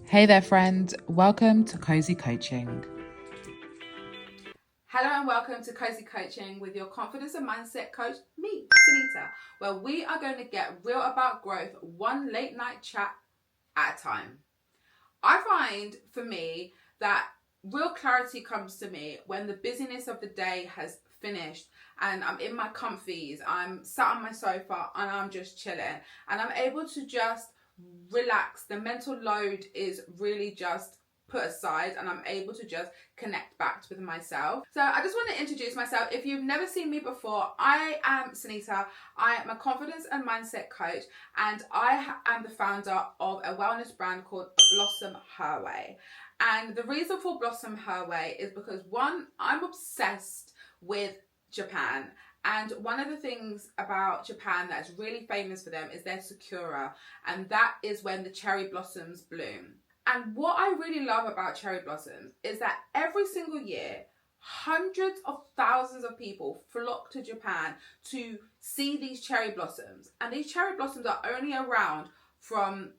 Hey there, friend. Welcome to Cosy Coaching. Hello and welcome to Cosy Coaching with your confidence and mindset coach, me, Sunita, where we are going to get real about growth, one late night chat at a time. I find for me that real clarity comes to me when the busyness of the day has finished and I'm in my comfies, I'm sat on my sofa and I'm just chilling and I'm able to just relax. The mental load is really just put aside and I'm able to just connect back with myself. So I just want to introduce myself. If you've never seen me before, I am Sunita. I am a confidence and mindset coach and I am the founder of a wellness brand called Blossom Her Way. And the reason for Blossom Her Way is because one, I'm obsessed with Japan. And one of the things about Japan that's really famous for them is their sakura, and that is when the cherry blossoms bloom. And what I really love about cherry blossoms is that every single year, hundreds of thousands of people flock to Japan to see these cherry blossoms. And these cherry blossoms are only around from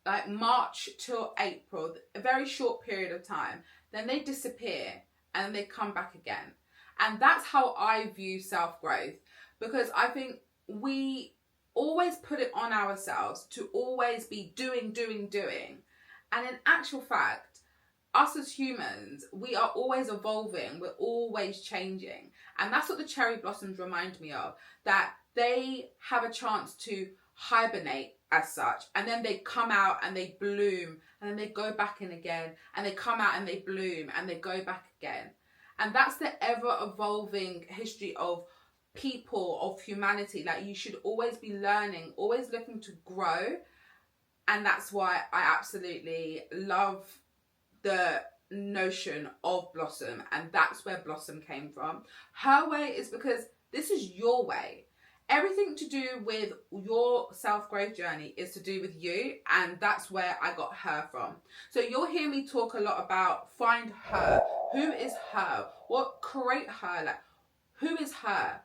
like March till April, a very short period of time. Then they disappear and they come back again. And that's how I view self-growth, because I think we always put it on ourselves to always be doing. And in actual fact, us as humans, we are always evolving, we're always changing. And that's what the cherry blossoms remind me of, that they have a chance to hibernate as such, and then they come out and they bloom, and then they go back in again, and they come out and they bloom, and they go back again. And that's the ever evolving history of people, of humanity. Like, you should always be learning, always looking to grow. And that's why I absolutely love the notion of Blossom, and that's where Blossom came from. Her way is because this is your way. Everything to do with your self-growth journey is to do with you, and that's where I got her from. So you'll hear me talk a lot about find her. Who is her? What create her? Like, who is her?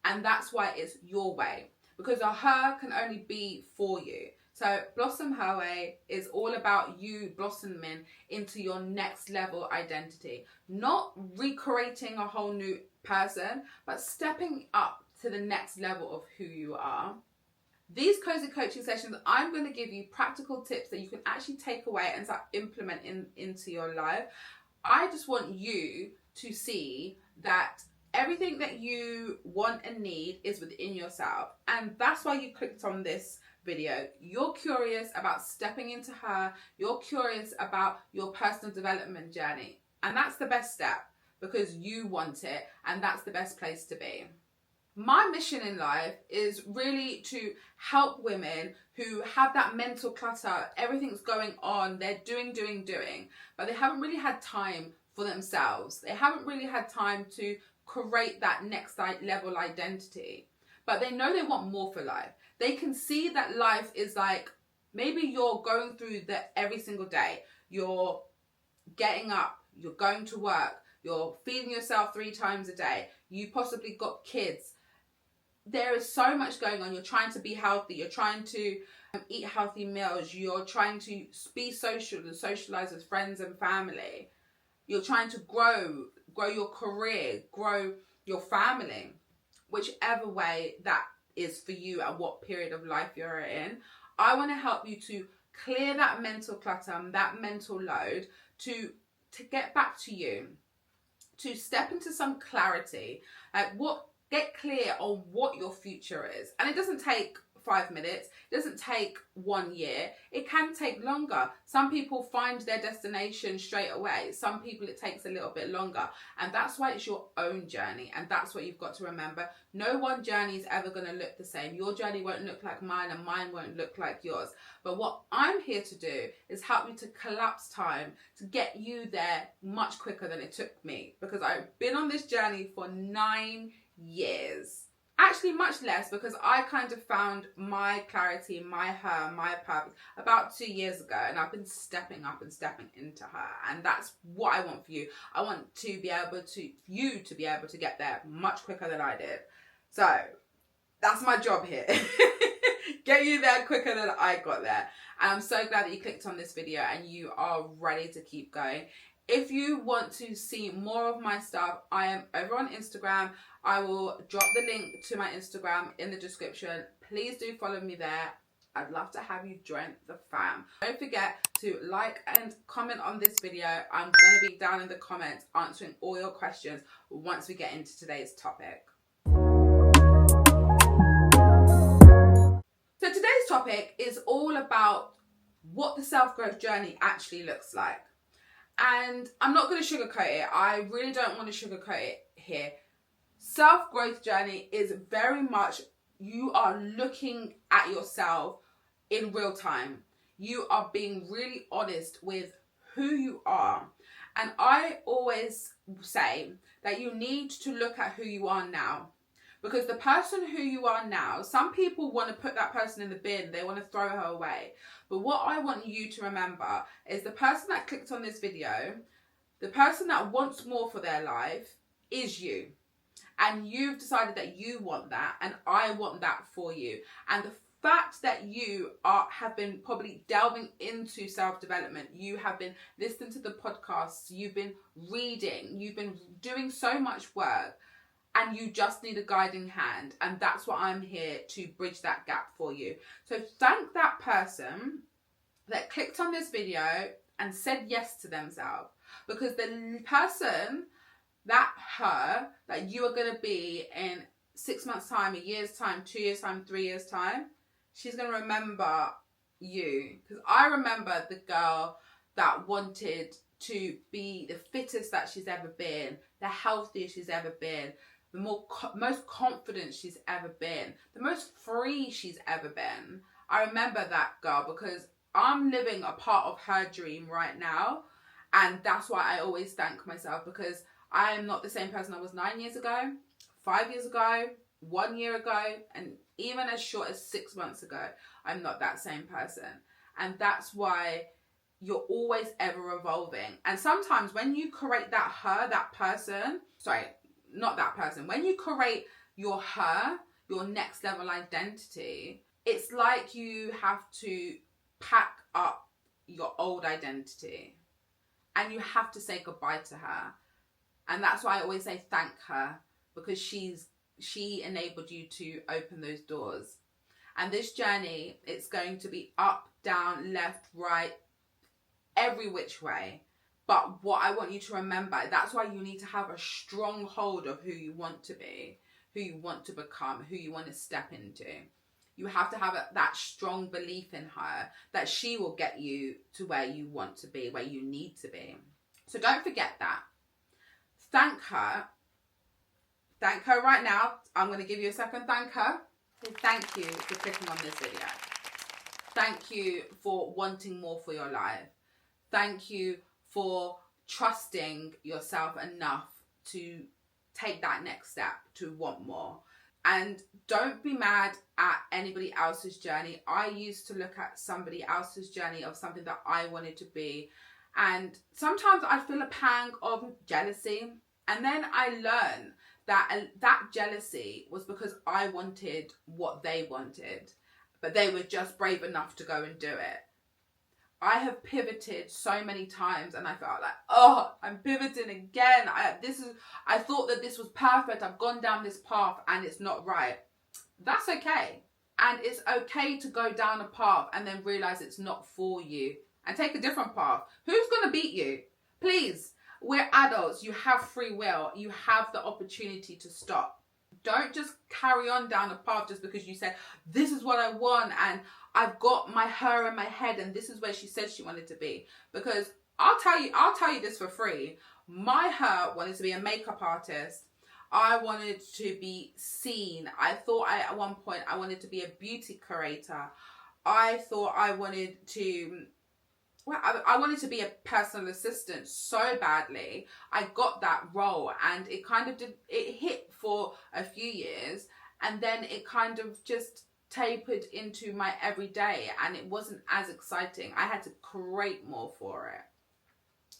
And that's why it's your way, because a her can only be for you. So Blossom Her Way is all about you blossoming into your next level identity, not recreating a whole new person, but stepping up to the next level of who you are. These cozy coaching sessions, I'm going to give you practical tips that you can actually take away and start implementing into your life. I just want you to see that everything that you want and need is within yourself. And that's why you clicked on this video. You're curious about stepping into her. You're curious about your personal development journey. And that's the best step, because you want it, and that's the best place to be. My mission in life is really to help women who have that mental clutter. Everything's going on. They're doing, but they haven't really had time for themselves. They haven't really had time to create that next level identity, but they know they want more for life. They can see that life is like, maybe you're going through that every single day. You're getting up, you're going to work, you're feeding yourself 3 times a day. You possibly got kids. There is so much going on. You're trying to be healthy. You're trying to eat healthy meals. You're trying to be social and socialize with friends and family. You're trying to grow your career, grow your family, whichever way that is for you and what period of life you're in. I want to help you to clear that mental clutter and that mental load to get back to you, to step into some clarity, get clear on what your future is. And it doesn't take 5 minutes, it doesn't take 1 year, it can take longer. Some people find their destination straight away, some people it takes a little bit longer, and that's why it's your own journey. And that's what you've got to remember. No one journey is ever going to look the same. Your journey won't look like mine, and mine won't look like yours. But what I'm here to do is help you to collapse time to get you there much quicker than it took me, because I've been on this journey for 9 years. Actually, much less, because I kind of found my clarity, my purpose about 2 years ago, and I've been stepping up and stepping into her. And that's what I want for you. I want you to be able to get there much quicker than I did. So that's my job here. get you there quicker than I got there. And I'm so glad that you clicked on this video and you are ready to keep going. If you want to see more of my stuff, I am over on Instagram. I will drop the link to my Instagram in the description. Please do follow me there. I'd love to have you join the fam. Don't forget to like and comment on this video. I'm going to be down in the comments answering all your questions once we get into today's topic. So today's topic is all about what the self-growth journey actually looks like. And I'm not going to sugarcoat it. I really don't want to sugarcoat it here. Self-growth journey is very much you are looking at yourself in real time. You are being really honest with who you are. And I always say that you need to look at who you are now. Because the person who you are now, some people want to put that person in the bin. They want to throw her away. But what I want you to remember is the person that clicked on this video, the person that wants more for their life is you. And you've decided that you want that, and I want that for you. And the fact that you have been probably delving into self-development, you have been listening to the podcasts, you've been reading, you've been doing so much work, and you just need a guiding hand. And that's what I'm here to bridge that gap for you. So thank that person that clicked on this video and said yes to themselves. Because the person that you are going to be in 6 months time, a year's time, 2 years time, 3 years time, she's going to remember you. Because I remember the girl that wanted to be the fittest that she's ever been, the healthiest she's ever been, the most confident she's ever been, the most free she's ever been. I remember that girl because I'm living a part of her dream right now. And that's why I always thank myself, because I am not the same person I was 9 years ago, 5 years ago, 1 year ago, and even as short as 6 months ago. I'm not that same person. And that's why you're always ever evolving. And sometimes when you create that person, when you create your next level identity, it's like you have to pack up your old identity and you have to say goodbye to her. And that's why I always say thank her, because she enabled you to open those doors. And this journey, it's going to be up, down, left, right, every which way. But what I want you to remember, that's why you need to have a strong hold of who you want to be, who you want to become, who you want to step into. You have to have that strong belief in her that she will get you to where you want to be, where you need to be. So don't forget that. Thank her. Thank her right now. I'm going to give you a second. Thank her. Thank you for clicking on this video. Thank you for wanting more for your life. Thank you for trusting yourself enough to take that next step, to want more. And don't be mad at anybody else's journey. I used to look at somebody else's journey of something that I wanted to be. And sometimes I feel a pang of jealousy. And then I learned that jealousy was because I wanted what they wanted, but they were just brave enough to go and do it. I have pivoted so many times and I felt like, oh, I'm pivoting again. I thought that this was perfect. I've gone down this path and it's not right. That's okay. And it's okay to go down a path and then realize it's not for you and take a different path. Who's going to beat you? Please, we're adults. You have free will. You have the opportunity to stop. Don't just carry on down a path just because you said, this is what I want and I've got her in my head and this is where she said she wanted to be. Because I'll tell you this for free. My her wanted to be a makeup artist. I wanted to be seen. I thought at one point I wanted to be a beauty curator. I thought I wanted to be a personal assistant so badly. I got that role and it hit for a few years and then it kind of just tapered into my everyday and it wasn't as exciting. I had to create more for it.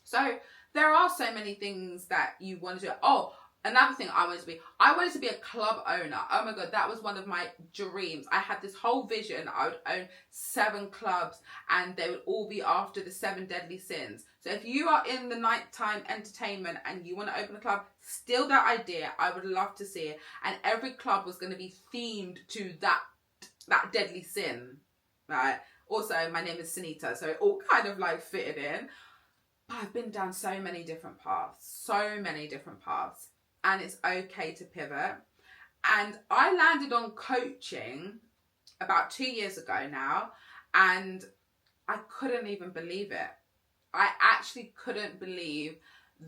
So there are so many things that you want to do. Oh, Another thing I wanted to be a club owner. Oh my God, that was one of my dreams. I had this whole vision. I would own 7 clubs and they would all be after the 7 deadly sins. So if you are in the nighttime entertainment and you want to open a club, steal that idea. I would love to see it. And every club was going to be themed to that deadly sin, right? Also, my name is Sunita, so it all kind of like fitted in. But I've been down so many different paths. And it's okay to pivot. And I landed on coaching about 2 years ago now, and I couldn't even believe it. I actually couldn't believe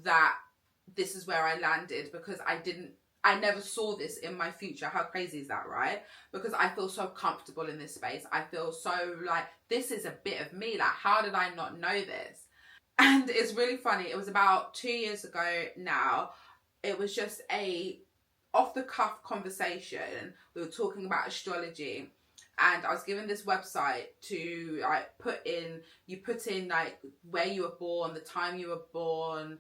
that this is where I landed, because I never saw this in my future. How crazy is that, right? Because I feel so comfortable in this space. I feel so like, this is a bit of me. Like, how did I not know this? And it's really funny. It was about 2 years ago now. It was just a off-the-cuff conversation. We were talking about astrology, and I was given this website to like put in like where you were born, the time you were born,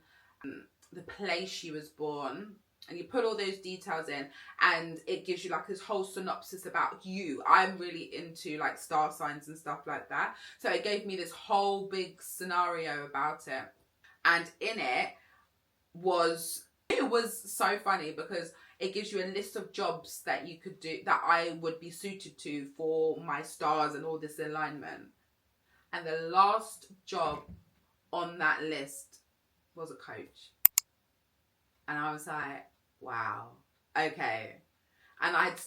the place you was born, and you put all those details in, and it gives you like this whole synopsis about you. I'm really into like star signs and stuff like that. So it gave me this whole big scenario about it. And in it was so funny, because it gives you a list of jobs that you could do that I would be suited to for my stars and all this alignment. And the last job on that list was a coach. And I was like, wow, okay. And I'd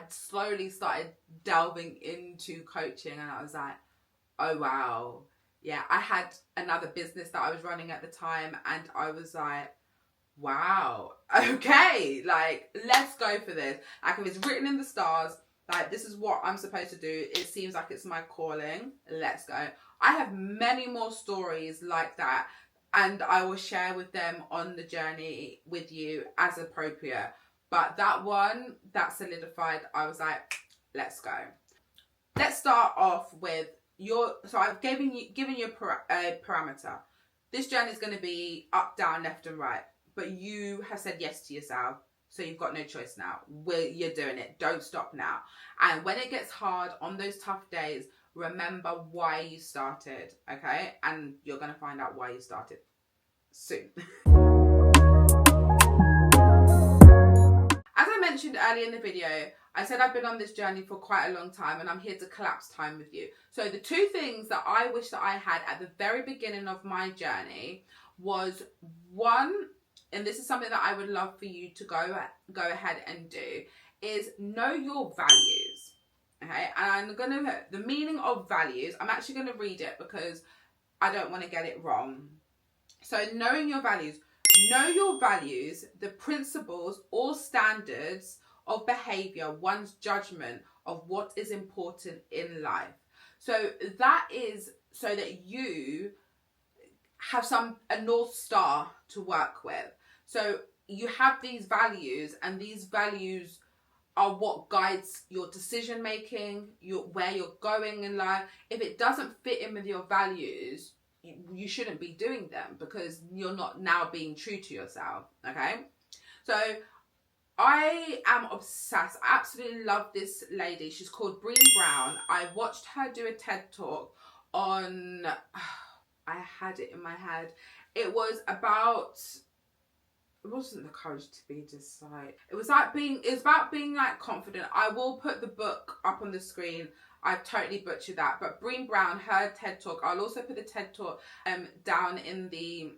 slowly started delving into coaching, and I was like, oh wow. Yeah, I had another business that I was running at the time, and I was like, wow, okay, like, let's go for this. Like, if it's written in the stars, like, this is what I'm supposed to do, it seems like it's my calling, let's go. I have many more stories like that, and I will share with them on the journey with you as appropriate. But that one, that solidified, I was like, let's go. Let's start off with so I've given you a parameter. This journey is going to be up, down, left and right. But you have said yes to yourself, so you've got no choice now. You're doing it. Don't stop now. And when it gets hard on those tough days, remember why you started, okay? And you're going to find out why you started soon. As I mentioned earlier in the video, I said I've been on this journey for quite a long time, and I'm here to collapse time with you. So the 2 things that I wish that I had at the very beginning of my journey was, one, and this is something that I would love for you to go ahead and do, is know your values. Okay, and the meaning of values, I'm actually going to read it because I don't want to get it wrong. So knowing your values. Know your values, the principles or standards of behavior, one's judgment of what is important in life. So that is so that you have a North Star to work with. So you have these values, and these values are what guides your decision making, where you're going in life. If it doesn't fit in with your values, you shouldn't be doing them, because you're not now being true to yourself, okay? So I am obsessed. I absolutely love this lady. She's called Brene Brown. I watched her do a TED Talk on, I had it in my head. It was about, it wasn't the courage to be just like, it was about being like confident. I will put the book up on the screen. I've totally butchered that. But Brene Brown, her TED Talk, I'll also put the TED Talk down in the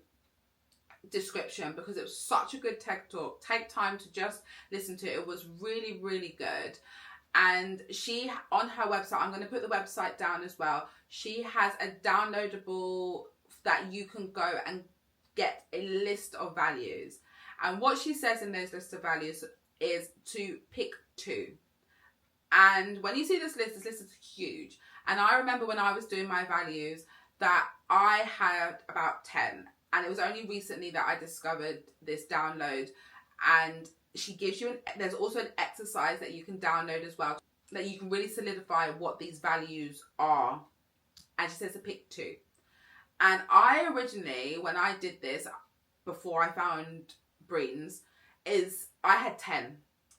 description, because it was such a good TED Talk. Take time to just listen to it. It was really, really good. And she, on her website, I'm going to put the website down as well. She has a downloadable that you can go and get a list of values. And what she says in those lists of values is to pick 2. And when you see this list is huge. And I remember when I was doing my values that I had about 10. And it was only recently that I discovered this download. And she gives you, there's also an exercise that you can download as well, that you can really solidify what these values are. And she says to pick 2. And I originally, when I did this, before I found Brene's, is I had 10,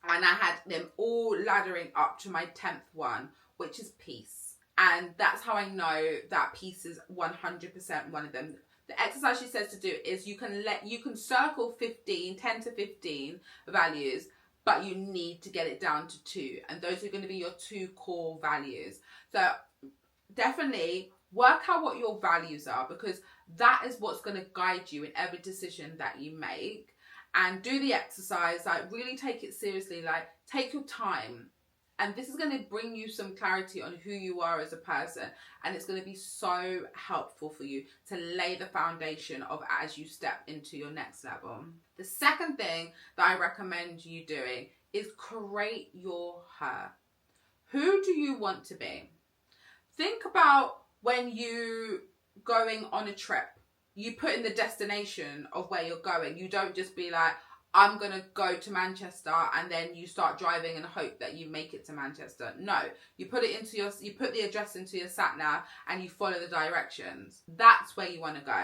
and I had them all laddering up to my 10th one, which is peace. And that's how I know that peace is 100% one of them. The exercise she says to do is you can circle 10 to 15 values, but you need to get it down to 2. And those are going to be your 2 core values. So definitely work out what your values are, because that is what's going to guide you in every decision that you make. And do the exercise, like really take it seriously, like take your time. And this is going to bring you some clarity on who you are as a person. And it's going to be so helpful for you to lay the foundation of as you step into your next level. The second thing that I recommend you doing is create your her. Who do you want to be? Think about when you going on a trip. You put in the destination of where you're going. You don't just be like, I'm going to go to Manchester, and then you start driving and hope that you make it to Manchester. No, you put the address into your sat nav and you follow the directions. That's where you want to go.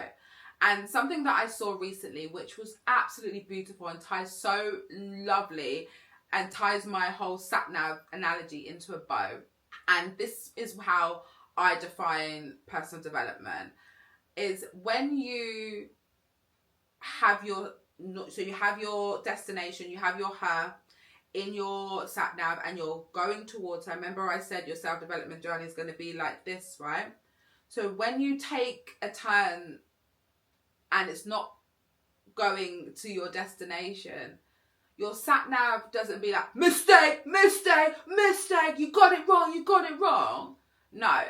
And something that I saw recently, which was absolutely beautiful and ties so lovely and ties my whole sat nav analogy into a bow. And this is how I define personal development, is when you have your destination, you have your her in your sat nav and you're going towards her. Remember I said your self-development journey is going to be like this, right? So when you take a turn and it's not going to your destination, your sat nav doesn't be like, mistake, you got it wrong. No,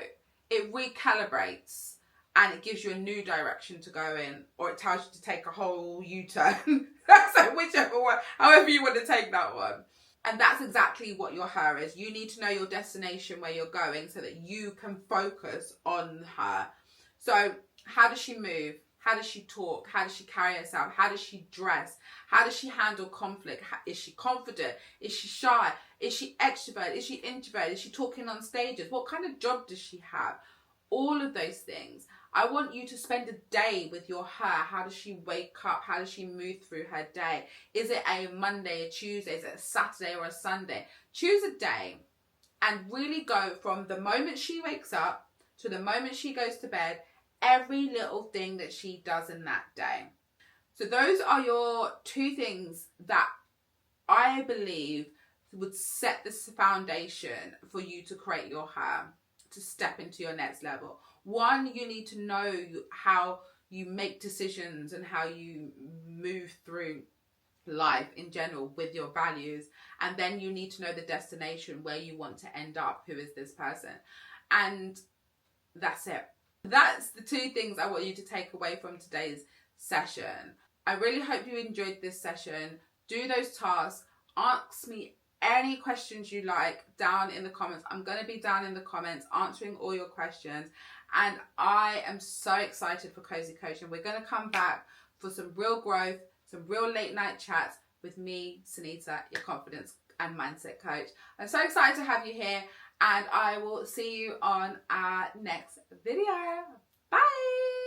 it recalibrates. And it gives you a new direction to go in, or it tells you to take a whole U-turn. So whichever one, however you want to take that one. And that's exactly what your her is. You need to know your destination, where you're going, so that you can focus on her. So how does she move? How does she talk? How does she carry herself? How does she dress? How does she handle conflict? Is she confident? Is she shy? Is she extrovert? Is she introvert? Is she talking on stages? What kind of job does she have? All of those things. I want you to spend a day with your her. How does she wake up? How does she move through her day? Is it a Monday, a Tuesday? Is it a Saturday or a Sunday? Choose a day and really go from the moment she wakes up to the moment she goes to bed, every little thing that she does in that day. So those are your 2 things that I believe would set this foundation for you to create your her, to step into your next level. 1, you need to know how you make decisions and how you move through life in general with your values. And then you need to know the destination, where you want to end up, who is this person. And that's it. That's the 2 things I want you to take away from today's session. I really hope you enjoyed this session. Do those tasks. Ask me any questions you like down in the comments. I'm going to be down in the comments answering all your questions. And I am so excited for Cosy Coaching. We're going to come back for some real growth, some real late night chats with me, Sunita, your confidence and mindset coach. I'm so excited to have you here, and I will see you on our next video. Bye.